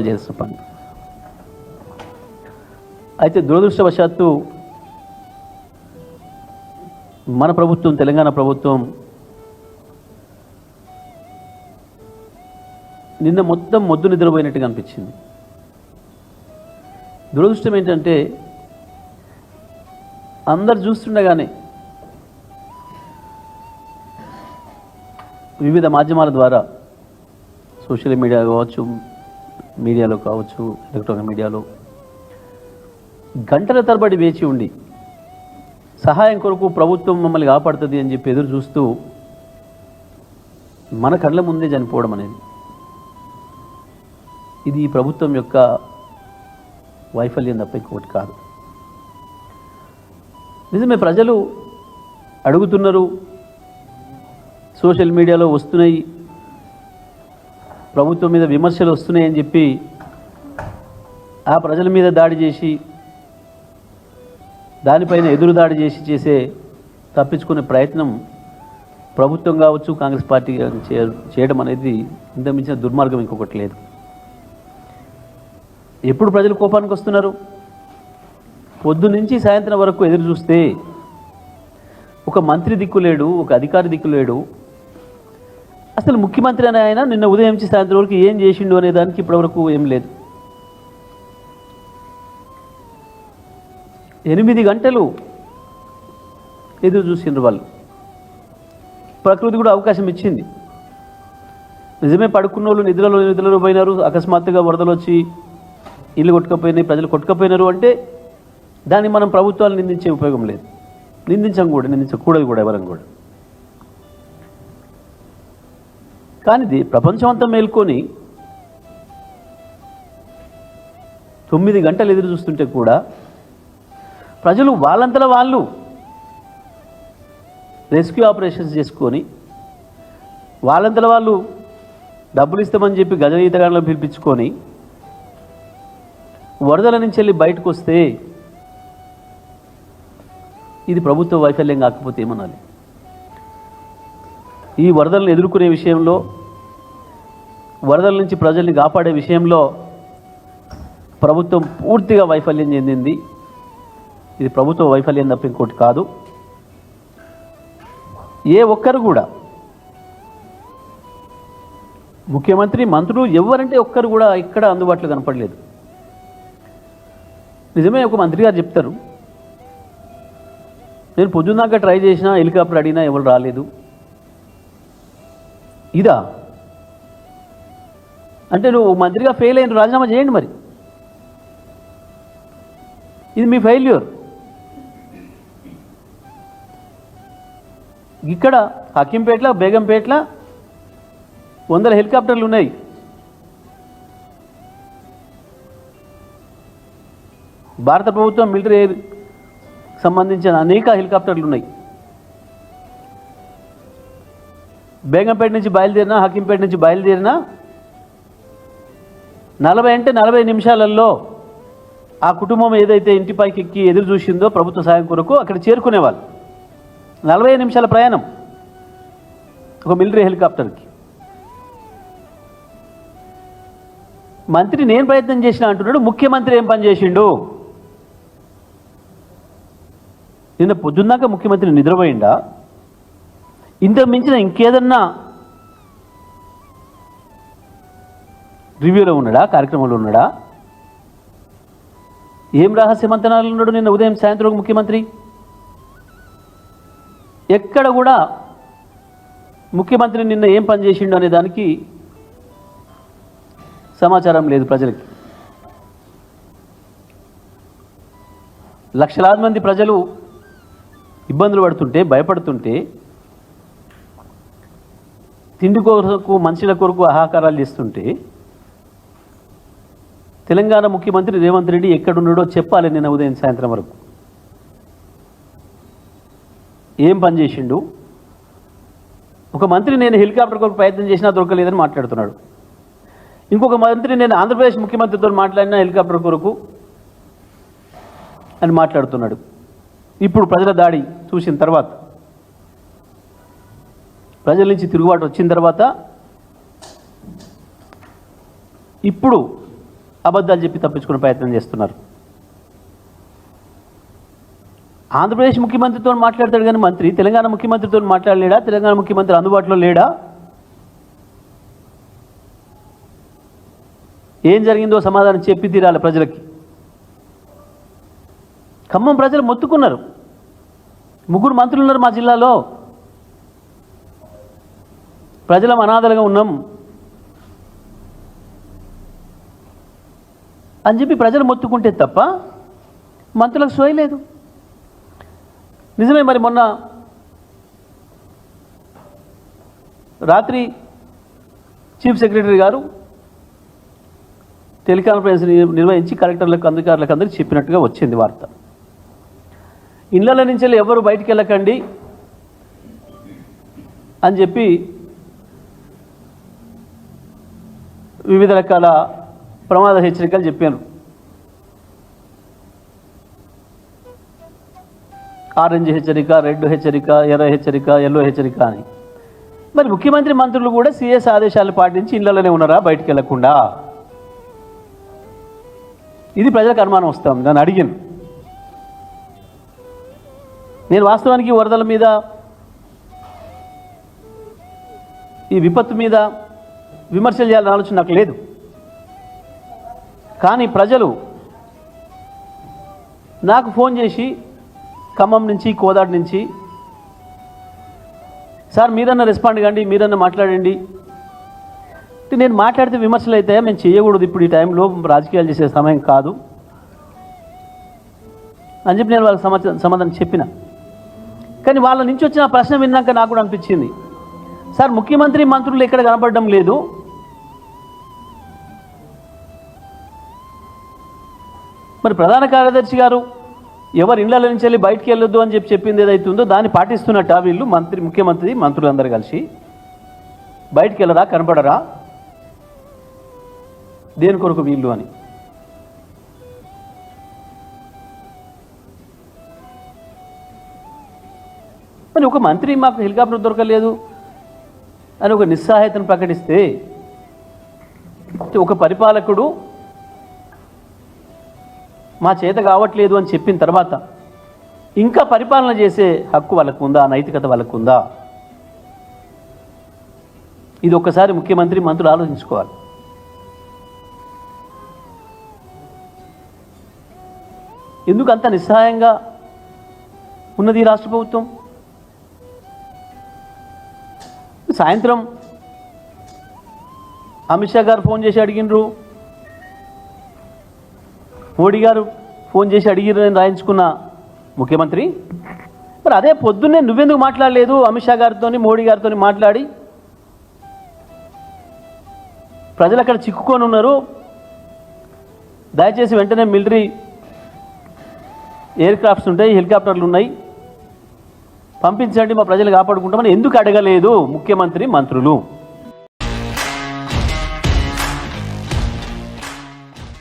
చేస్తున్న పని. అయితే దురదృష్టవశాత్తు మన ప్రభుత్వం, తెలంగాణ ప్రభుత్వం నిన్న మొత్తం మొద్దు నిద్రపోయినట్టుగా అనిపించింది. దురదృష్టం ఏంటంటే అందరు చూస్తుండగానే వివిధ మాధ్యమాల ద్వారా, సోషల్ మీడియా కావచ్చు, మీడియాలో కావచ్చు, ఎలక్ట్రానిక్ మీడియాలో గంటల తరబడి వేచి ఉండి సహాయం కొరకు ప్రభుత్వం మమ్మల్ని కాపాడుతుంది అని చెప్పి ఎదురు చూస్తూ మన కళ్ళ ముందే చనిపోవడం అనేది, ఇది ఈ ప్రభుత్వం యొక్క వైఫల్యం తప్ప ఇంకొకటి కాదు. నిజమే, ప్రజలు అడుగుతున్నారు, సోషల్ మీడియాలో వస్తున్నాయి, ప్రభుత్వం మీద విమర్శలు వస్తున్నాయని చెప్పి ఆ ప్రజల మీద దాడి చేసి, దానిపైన ఎదురు దాడి చేసే తప్పించుకునే ప్రయత్నం ప్రభుత్వం కావచ్చు, కాంగ్రెస్ పార్టీ చేయడం అనేది ఇంతమించిన దుర్మార్గం ఇంకొకటి లేదు. ఎప్పుడు ప్రజలు కోపానికి వస్తున్నారు? పొద్దు నుంచి సాయంత్రం వరకు ఎదురు చూస్తే ఒక మంత్రి దిక్కులేడు, ఒక అధికారి దిక్కులేడు. అసలు ముఖ్యమంత్రి అనే ఆయన నిన్న ఉదయం నుంచి సాయంత్రం వరకు ఏం చేసిండు అనే దానికి ఇప్పటివరకు ఏం లేదు. 8 గంటలు ఎదురు చూసిండ్రు వాళ్ళు. ప్రకృతి కూడా అవకాశం ఇచ్చింది. నిజమే, పడుకున్న వాళ్ళు నిద్రలో పోయినారు, అకస్మాత్తుగా వరదలు వచ్చి ఇల్లు కొట్టుకపోయినాయి, ప్రజలు కొట్టుకపోయినారు అంటే దాన్ని మనం ప్రభుత్వాలు నిందించే ఉపయోగం లేదు. నిందించకూడదు కూడా ఎవరం కూడా. కానీ ప్రపంచం అంతా మేల్కొని 9 గంటలు ఎదురు చూస్తుంటే కూడా ప్రజలు వాళ్ళంతలో వాళ్ళు రెస్క్యూ ఆపరేషన్స్ చేసుకొని, వాళ్ళంతలో వాళ్ళు డబ్బులు ఇస్తామని చెప్పి గజ ఈతగాళ్ళను పిలిపించుకొని వరదల నుంచి వెళ్ళి బయటకు వస్తే ఇది ప్రభుత్వ వైఫల్యం కాకపోతే ఏమనాలి? ఈ వరదలను ఎదుర్కొనే విషయంలో, వరదల నుంచి ప్రజల్ని కాపాడే విషయంలో ప్రభుత్వం పూర్తిగా వైఫల్యం చెందింది. ఇది ప్రభుత్వ వైఫల్యం తప్ప ఇంకోటి కాదు. ఏ ఒక్కరు కూడా, ముఖ్యమంత్రి, మంత్రులు, ఎవరంటే ఒక్కరు కూడా ఇక్కడ అందుబాటులో కనపడలేదు. నిజమే, ఒక మంత్రి గారు చెప్తారు, నేను పొద్దున్నాక ట్రై చేసినా, హెలికాప్టర్ అడిగినా ఎవరు రాలేదు. ఇదా అంటే నువ్వు మంత్రిగా ఫెయిల్ అయిన రాజీనామా చేయండి. మరి ఇది మీ ఫెయిల్యూర్. ఇక్కడ హకీంపేటలో, బేగంపేటలో 100 హెలికాప్టర్లు ఉన్నాయి. భారత ప్రభుత్వం మిలిటరీ ఎయిర్ సంబంధించిన అనేక హెలికాప్టర్లు ఉన్నాయి. బేగంపేట నుంచి బయలుదేరినా, హకీంపేట నుంచి బయలుదేరినా 40 నిమిషాలలో ఆ కుటుంబం ఏదైతే ఇంటిపైకి ఎక్కి ఎదురు చూసిందో ప్రభుత్వ సాయం కొరకు అక్కడ చేరుకునేవాళ్ళు. 40 నిమిషాల ప్రయాణం ఒక మిలిటరీ హెలికాప్టర్కి. మంత్రి నేను ప్రయత్నం చేసిన అంటున్నాడు, ముఖ్యమంత్రి ఏం పని చేసిండు? నిన్న పొద్దున్నాక ముఖ్యమంత్రి నిద్రపోయిండా? ఇంతకు మించిన ఇంకేదన్నా రివ్యూలో ఉన్నాడా, కార్యక్రమంలో ఉన్నాడా? ఏం రహస్య మంతనాలు ఉన్నాడు నిన్న ఉదయం సాయంత్రం ముఖ్యమంత్రి? ఎక్కడ కూడా ముఖ్యమంత్రి నిన్న ఏం పని చేసిండు అనే దానికి సమాచారం లేదు ప్రజలకి. లక్షలాది మంది ప్రజలు ఇబ్బందులు పడుతుంటే, భయపడుతుంటే, తిండి కొరకు, మనుషుల కొరకు ఆహాకారాలు చేస్తుంటే తెలంగాణ ముఖ్యమంత్రి రేవంత్ రెడ్డి ఎక్కడున్నాడో చెప్పాలి. నిన్న ఉదయం సాయంత్రం వరకు ఏం పని చేసిండు? ఒక మంత్రి నేను హెలికాప్టర్ కొరకు ప్రయత్నం చేసినా దొరకలేదని మాట్లాడుతున్నాడు. ఇంకొక మంత్రి నేను ఆంధ్రప్రదేశ్ ముఖ్యమంత్రితో మాట్లాడినా హెలికాప్టర్ కొరకు అని మాట్లాడుతున్నాడు. ఇప్పుడు ప్రజల దాడి చూసిన తర్వాత, ప్రజల నుంచి తిరుగుబాటు వచ్చిన తర్వాత ఇప్పుడు అబద్ధాలు చెప్పి తప్పించుకునే ప్రయత్నం చేస్తున్నారు. ఆంధ్రప్రదేశ్ ముఖ్యమంత్రితో మాట్లాడతాడు కానీ మంత్రి తెలంగాణ ముఖ్యమంత్రితో మాట్లాడలేడా? తెలంగాణ ముఖ్యమంత్రి అందుబాటులో లేడా? ఏం జరిగిందో సమాధానం చెప్పి తీరాలి ప్రజలకి. ఖమ్మం ప్రజలు మొత్తుకున్నారు. 3 మంత్రులు ఉన్నారు మా జిల్లాలో, ప్రజలం అనాథలుగా ఉన్నాం అని చెప్పి ప్రజలు మొత్తుకుంటే తప్ప మంత్రులకు సోయలేదు. నిజమే, మరి మొన్న రాత్రి చీఫ్ సెక్రటరీ గారు టెలికాన్ఫరెన్స్ నిర్వహించి కలెక్టర్లకు అధికారులకు అందరికీ చెప్పినట్టుగా వచ్చింది వార్త. ఇళ్ల నుంచి ఎవరు బయటికి వెళ్ళకండి అని చెప్పి వివిధ రకాల ప్రమాద హెచ్చరికలు చెప్పాను. ఆరెంజ్ హెచ్చరిక, రెడ్ హెచ్చరిక, ఎర్ర హెచ్చరిక, ఎల్లో హెచ్చరిక అని. మరి ముఖ్యమంత్రి మంత్రులు కూడా సీఎస్ ఆదేశాలు పాటించి ఇళ్లలోనే ఉన్నారా బయటికి వెళ్లకుండా? ఇది ప్రజలకు అనుమానం వస్తాం. నన్ను అడిగాను. నేను వాస్తవానికి వరదల మీద, ఈ విపత్తు మీద విమర్శలు చేయాలని ఆలోచన నాకు లేదు. కానీ ప్రజలు నాకు ఫోన్ చేసి ఖమ్మం నుంచి, కోదాడ నుంచి, సార్ మీరన్నా రెస్పాండ్ కండి, మీరన్నా మాట్లాడండి. నేను మాట్లాడితే విమర్శలు అయితే మేము చేయకూడదు, ఇప్పుడు ఈ టైంలో రాజకీయాలు చేసే సమయం కాదు అని చెప్పి నేను వాళ్ళకి సమాధానం చెప్పిన. కానీ వాళ్ళ నుంచి వచ్చిన ప్రశ్న విన్నాక నాకు కూడా అనిపించింది, సార్ ముఖ్యమంత్రి మంత్రులు ఎక్కడ కనపడడం లేదు, మరి ప్రధాన కార్యదర్శి గారు ఎవరు ఇళ్ల నుంచి వెళ్ళి బయటికి వెళ్ళొద్దు అని చెప్పి చెప్పింది ఏదైతే ఉందో దాన్ని పాటిస్తున్నట్ట వీళ్ళు ముఖ్యమంత్రి మంత్రులందరూ కలిసి బయటికి వెళ్ళరా, కనపడరా, దేని కొరకు వీళ్ళు అని. మరి ఒక మంత్రి మాకు హెలికాప్టర్ దొరకలేదు అని ఒక నిస్సహాయతను ప్రకటిస్తే, ఒక పరిపాలకుడు మా చేత కావట్లేదు అని చెప్పిన తర్వాత ఇంకా పరిపాలన చేసే హక్కు వాళ్ళకు ఉందా? నైతికత వాళ్ళకు ఉందా? ఇది ఒక్కసారి ముఖ్యమంత్రి మంత్రులు ఆలోచించుకోవాలి. ఎందుకు అంత నిస్సహాయంగా ఉన్నది ఈ రాష్ట్ర ప్రభుత్వం? సాయంత్రం అమిత్ షా గారు ఫోన్ చేసి అడిగినరు, మోడీ గారు ఫోన్ చేసి అడిగిరు అని రాయించుకున్న ముఖ్యమంత్రి, మరి అదే పొద్దున్నే నువ్వెందుకు మాట్లాడలేదు? అమిత్ షా గారితో, మోడీ గారితో మాట్లాడి ప్రజలు అక్కడ చిక్కుకొని ఉన్నారు, దయచేసి వెంటనే మిలిటరీ ఎయిర్ క్రాఫ్ట్స్ ఉంటాయి, హెలికాప్టర్లు ఉన్నాయి, పంపించండి, మా ప్రజలు కాపాడుకుంటామని ఎందుకు అడగలేదు ముఖ్యమంత్రి మంత్రులు?